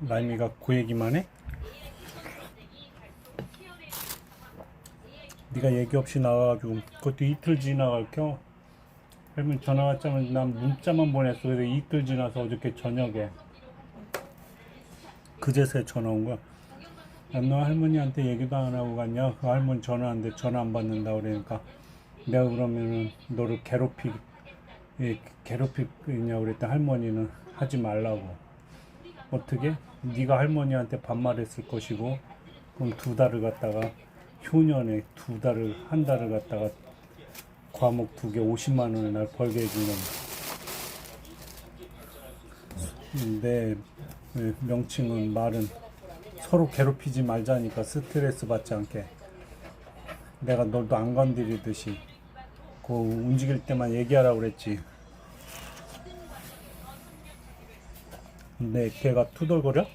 라임이가 그 얘기만 해? 네가 얘기 없이 나와가지고 그것도 이틀 지나갈 겨. 할머니 전화 왔자면 난 문자만 보냈어. 그래서 이틀 지나서 어저께 저녁에 그제서야 전화 온 거야. 야, 너 할머니한테 얘기도 안 하고 갔냐? 그 할머니 전화하는데 전화 안 받는다 그러니까 내가 그러면은 너를 괴롭히냐고 그랬더니 할머니는 하지 말라고. 어떻게? 네가 할머니한테 반말했을 것이고 그럼 두 달을 갖다가 효년에 한 달을 갖다가 과목 2개 50만 원을 날 벌게 해주는 내 명칭은 말은 서로 괴롭히지 말자니까 스트레스 받지 않게 내가 너도 안 건드리듯이 그 움직일 때만 얘기하라고 그랬지. 근데 걔가 투덜거려?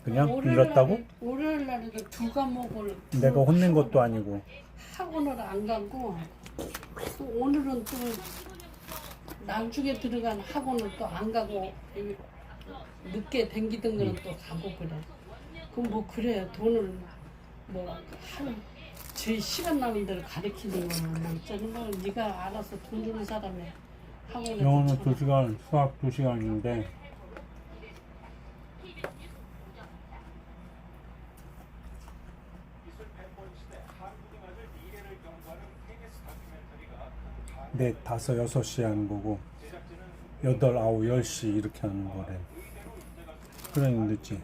그냥 일렀다고? 월요일 날에도 두 과목을 내가 혼낸 것도 아니고 학원을 안 가고 또 오늘은 또 나중에 들어간 학원을 또 안 가고 늦게 댕기던 거는 또 가고 그래. 그럼 뭐 그래 돈을 뭐 하는 제 시간 나는 대로 가르치는 거는 뭐 있잖아. 뭐 네가 알아서 돈 주는 사람이 학원에 영어는 붙여놔. 2시간 수학 2시간인데 네, 5, 6시 하는 거고 8, 9, 10시 이렇게 하는 거래. 그러니 늦지.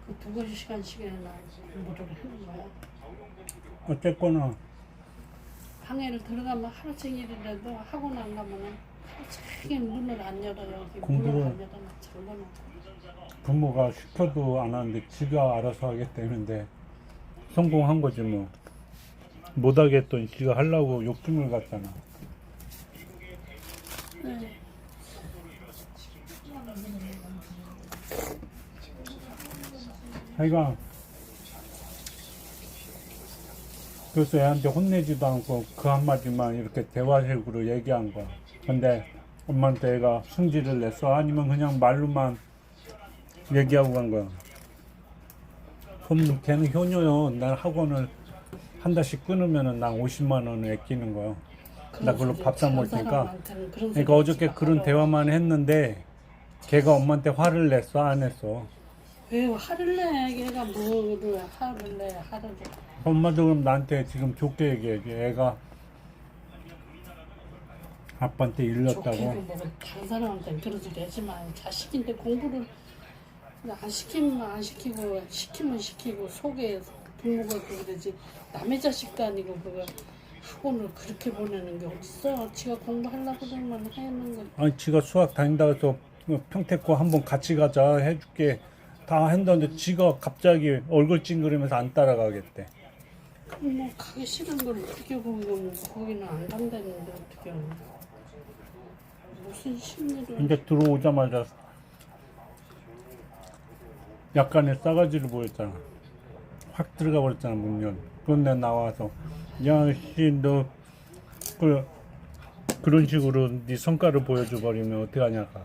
그 2시간씩이나 공부를 하는 거야. 어쨌거나 방에를 들어가면 하루 종일이라도 학원 안 가면은 하루 종일 문을 안 열어요. 여기 공부를 문을 안 열어놔 잠궈놓고. 부모가 시켜도 안 하는데 지가 알아서 하겠다는데 성공한 거지 뭐. 못하겠던 지가 하려고 욕심을 갔잖아. 네. 하여간 그래서 애한테 혼내지도 않고 그 한마디만 이렇게 대화식으로 얘기한 거야. 근데 엄마한테 애가 승질을 냈어? 아니면 그냥 말로만 얘기하고 간 거야. 그럼 걔는 효녀요. 난 학원을 한 달씩 끊으면은 난 50만 원을 아끼는 거야. 나 그걸로 밥 사 먹을 테니까. 그러니까 어저께 그런 대화만 했는데 걔가 엄마한테 화를 냈어? 안 했어? 왜 화를 내? 걔가 뭐를 화를 내? 화를 내? 엄마도 그럼 나한테 지금 좋게 얘기해. 애가 아빠한테 좋게 일렀다고. 뭐 다른 사람한테 그런 소리 하지 마. 자식인데 공부를 안 시키면 안 시키고 시키면 시키고 속에 부모가 그러지. 남의 자식도 아니고 그거 학원을 그렇게 보내는 게 어딨어? 지가 공부하려고 그러면 해는 거지. 아니 지가 수학 다닌다 해서 평택고 한번 같이 가자 해줄게 다 한다는데 지가 갑자기 얼굴 찡그리면서 안 따라가겠대. 그럼 뭐 가기 싫은 걸 어떻게 보면 거기는 안 간다는데 어떻게 하는 무슨 심리를 이제 들어오자마자 약간의 싸가지를 보였잖아. 확 들어가 버렸잖아 문연. 그런데 나와서 야씨 너 그런 식으로 네 성과를 보여줘 버리면 어떡하냐가.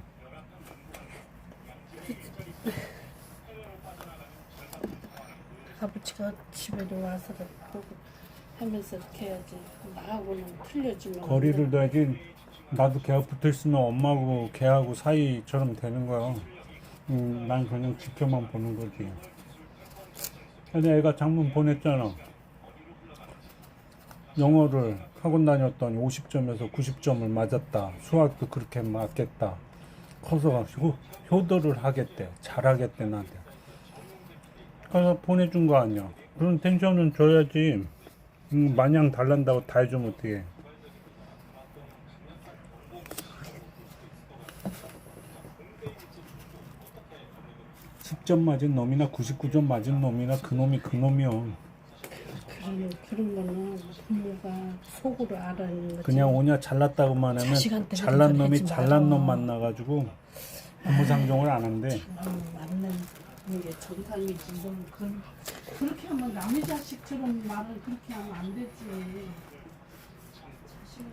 아버지가 집에 와서 보고 하면서 이렇게 해야지. 나하고는 틀려지면 거리를 둬야지. 나도 걔가 붙어있으면 엄마하고 걔하고 사이처럼 되는 거야. 난 그냥 지켜만 보는 거지. 근데 애가 장문 보냈잖아. 영어를 학원 다녔더니 50점에서 90점을 맞았다. 수학도 그렇게 맞겠다. 커서가지고 효도를 하겠대. 잘하겠대 나한테. 그래서 보내준 거 아니야. 그런 텐션은 줘야지. 마냥 달란다고 다 해주면 어떡해. 10점 맞은 놈이나 99점 맞은 놈이나 그놈이 그놈이요. 그런 거는 부모가 속으로 알아는 거지. 그냥 오냐 잘났다고만 하면 자식한테 잘난 놈이 하지 잘난 마라. 놈 만나가지고 부모 상종을 안 한대. 맞는 게 정상이지. 뭐 그렇게 하면 남의 자식처럼 말을 그렇게 하면 안 되지. 자식은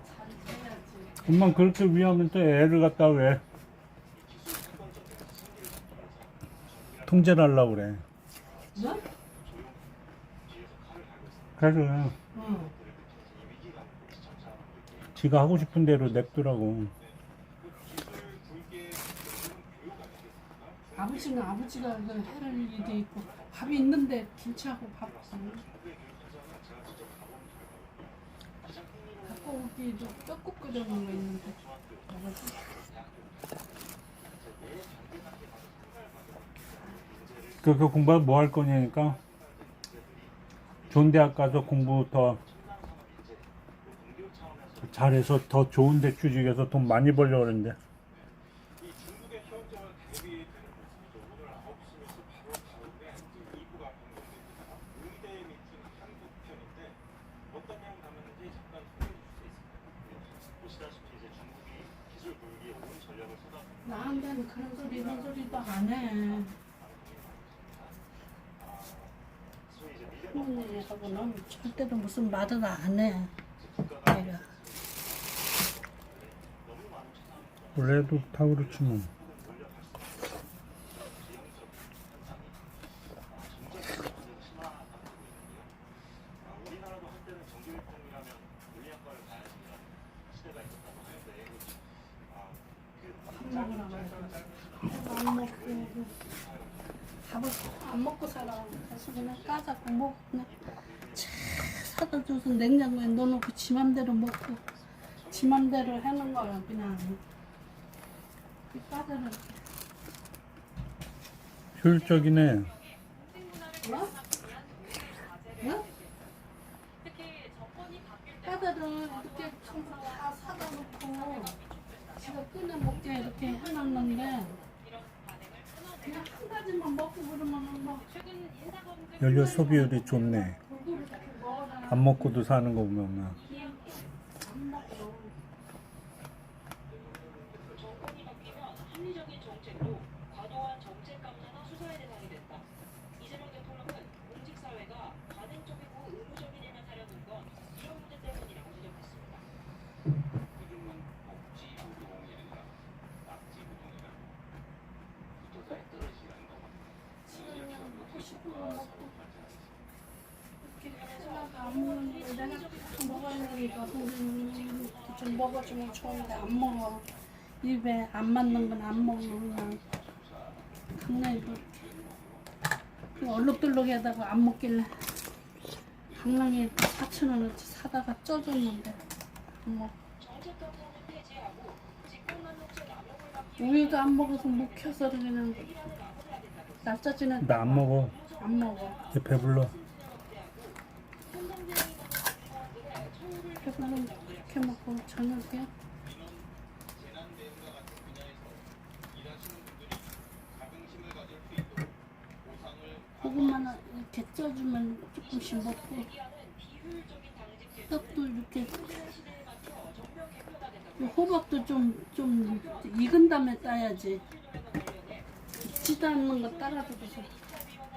잘 해야지. 엄마 그렇게 위하면 또 애를 갖다 왜 통제를 하려고 그래. 뭐? 그래서 응. 지가 하고 싶은 대로 냅두라고. 아버지는 아버지가 그걸 해를 일이 있고 밥이 있는데 김치하고 밥 닭고기도 떡국 끓여 놓은 거 있는데 먹어야지. 그 공부 뭐 할 거냐니까 좋은 대학 가서 공부 더 잘해서 더 좋은 데 취직해서 돈 많이 벌려고 그러는데 나한테는 그런 소리 이런 소리도 안 해. 부모님하고는 절대로 무슨 말을 안 해. 내가. 원래도 다 그렇지 뭐. 밥 먹으라고 해서 안 먹고 밥을 안 먹고 살아. 그래서 그냥 까자고 먹고 그냥 사다 줘서 냉장고에 넣어놓고 지 맘대로 먹고 지 맘대로 해놓은 거야 그냥. 까자는 효율적이네. 뭐? 뭐? 까자를 이렇게 청소 다 사다 놓고 지가 꺼내 먹게 이렇게 해놨는데 그냥 한 가지만 먹고 그러면은 뭐 연료 소비율이 좋네. 골고루 이렇게 먹어라. 안 먹고도 사는 거 보면 안 먹어. 정권이 바뀌면 합리적인 정책도 과도한 정책 감사나 수사의 대상이 됐다. 이재명 대통령은 공직 사회가 관행적이고 의무적인 일만 하려는 건 이런 문제 때문이라고 지적했습니다. 그냥 먹고 싶은 거 먹고 이렇게 생각 안 먹는데 내가 먹어야 되니까 선생님이 좀 먹어주면 좋은데 안 먹어. 입에 안 맞는 건 안 먹어. 그냥 강남이 그 얼룩덜룩하다고 안 먹길래 강남에 4,000원어치 사다가 쪄줬는데 안 먹어. 정책 감사는 폐지하고 직권만 혁신 남용을 막기 우유도 안 먹어서 못 켜서 그냥 날짜 지난 나 안 먹어. 안 먹어. 이제 배불러. 배불러면 이렇게 먹고 저녁에 고구마는 이렇게 쪄주면 조금씩 먹고 떡도 이렇게 호박도 좀 익은 다음에 따야지. 익지도 않는 거 따라줘서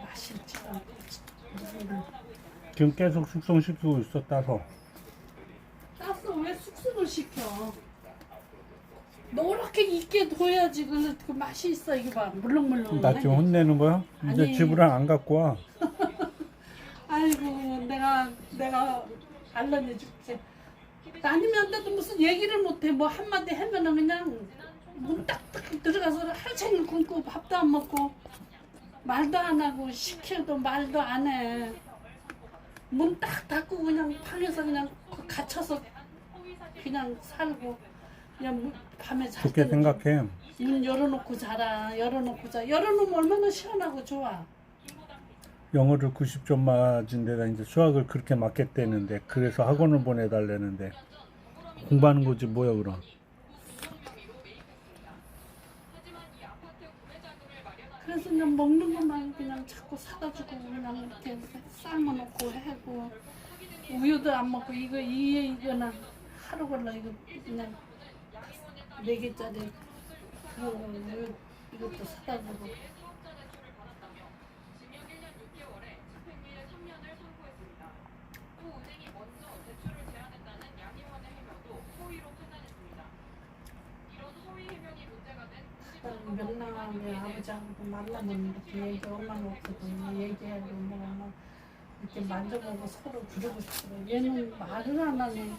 맛있지도 않고 지금 계속 숙성시키고 있어 따서. 따서 왜 숙성을 시켜? 노랗게 익게 둬야지 그 맛이 있어. 이거 봐 물렁물렁해. 나 지금 혼내는 거야? 이제 아니. 집으로 안 갖고 와. 아이고 내가 알려내줄게. 아니면 나도 무슨 얘기를 못해. 뭐 한마디 하면은 그냥 문 딱딱 들어가서 하루 종일 굶고 밥도 안 먹고 말도 안 하고 시켜도 말도 안 해. 문 딱 닫고 그냥 방에서 그냥 갇혀서 그냥 살고 그냥 밤에 잘 좋게 때는 생각해. 문 열어놓고 자라. 열어놓고 자. 열어놓으면 얼마나 시원하고 좋아. 영어를 90점 맞은 데다 이제 수학을 그렇게 맞겠다는데 그래서 학원을 보내달라는데 공부하는 거지 뭐야 그럼. 그래서 그냥 먹는 것만 그냥 자꾸 사다 주고 그냥 이렇게 삶아놓고 해고 우유도 안 먹고 이거나 하루 걸러 이거 그냥 4개짜리 그런 거 우유 이것도 사다 주고. 명랑하게 아버지하고도 만나면 이렇게 얘기 얼마나 없거든. 얘기하고 뭐 이렇게 만져보고 서로 그러고 싶어. 얘는 말을 안 하네.